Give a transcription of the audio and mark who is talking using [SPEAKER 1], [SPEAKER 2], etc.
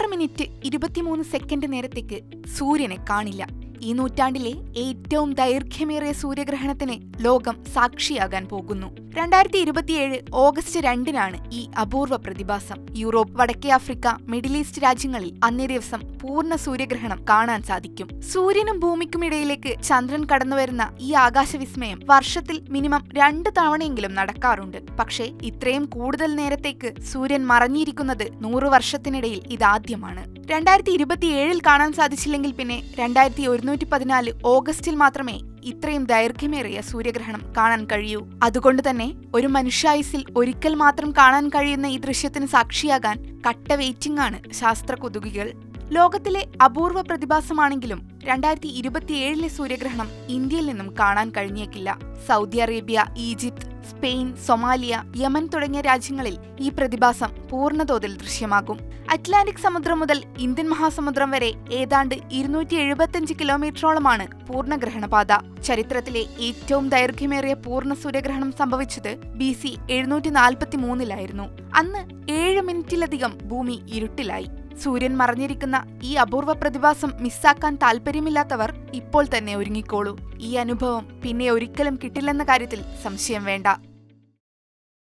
[SPEAKER 1] 6:23 നേരത്തേക്ക് സൂര്യനെ കാണില്ല. ഈ നൂറ്റാണ്ടിലെ ഏറ്റവും ദൈർഘ്യമേറിയ സൂര്യഗ്രഹണത്തിന് ലോകം സാക്ഷിയാകാൻ പോകുന്നു. 2027 ഓഗസ്റ്റ് 2-നാണ് ഈ അപൂർവ പ്രതിഭാസം. യൂറോപ്പ്, വടക്കേ ആഫ്രിക്ക, മിഡിൽ ഈസ്റ്റ് രാജ്യങ്ങളിൽ അന്നേ ദിവസം പൂർണ്ണ സൂര്യഗ്രഹണം കാണാൻ സാധിക്കും. സൂര്യനും ഭൂമിക്കുമിടയിലേക്ക് ചന്ദ്രൻ കടന്നുവരുന്ന ഈ ആകാശവിസ്മയം വർഷത്തിൽ മിനിമം 2 തവണയെങ്കിലും നടക്കാറുണ്ട്. പക്ഷേ ഇത്രയും കൂടുതൽ നേരത്തേക്ക് സൂര്യൻ മറഞ്ഞിരിക്കുന്നത് 100 വർഷത്തിനിടയിൽ ഇതാദ്യമാണ്. 2027 കാണാൻ സാധിച്ചില്ലെങ്കിൽ പിന്നെ 2114 ഓഗസ്റ്റിൽ മാത്രമേ ഇത്രയും ദൈർഘ്യമേറിയ സൂര്യഗ്രഹണം കാണാൻ കഴിയൂ. അതുകൊണ്ട് തന്നെ ഒരു മനുഷ്യായുസിൽ ഒരിക്കൽ മാത്രം കാണാൻ കഴിയുന്ന ഈ ദൃശ്യത്തിന് സാക്ഷിയാകാൻ കട്ട വെയിറ്റിംഗ് ആണ് ശാസ്ത്ര കുതുകികൾ. ലോകത്തിലെ അപൂർവ പ്രതിഭാസമാണെങ്കിലും 2027 സൂര്യഗ്രഹണം ഇന്ത്യയിൽ നിന്നും കാണാൻ കഴിഞ്ഞേക്കില്ല. Saudi Arabia, Egypt, Spain, Somalia, Yemen തുടങ്ങിയ രാജ്യങ്ങളിൽ ഈ പ്രതിഭാസം പൂർണ്ണതോതിൽ ദൃശ്യമാകും. അറ്റ്ലാന്റിക് സമുദ്രം മുതൽ ഇന്ത്യൻ മഹാസമുദ്രം വരെ ഏതാണ്ട് 275 കിലോമീറ്ററോളമാണ് പൂർണ്ണഗ്രഹണപാത. ചരിത്രത്തിലെ ഏറ്റവും ദൈർഘ്യമേറിയ പൂർണ്ണ സൂര്യഗ്രഹണം സംഭവിച്ചത് BC 743-ലായിരുന്നു. അന്ന് 7 മിനിറ്റിലധികം ഭൂമി ഇരുട്ടിലായി. സൂര്യൻ മറഞ്ഞിരിക്കുന്ന ഈ അപൂർവ പ്രതിഭാസം മിസ്സാക്കാൻ താല്പര്യമില്ലാത്തവർ ഇപ്പോൾ തന്നെ ഒരുങ്ങിക്കോളൂ. ഈ അനുഭവം പിന്നെ ഒരിക്കലും കിട്ടില്ലെന്ന കാര്യത്തിൽ സംശയം വേണ്ട.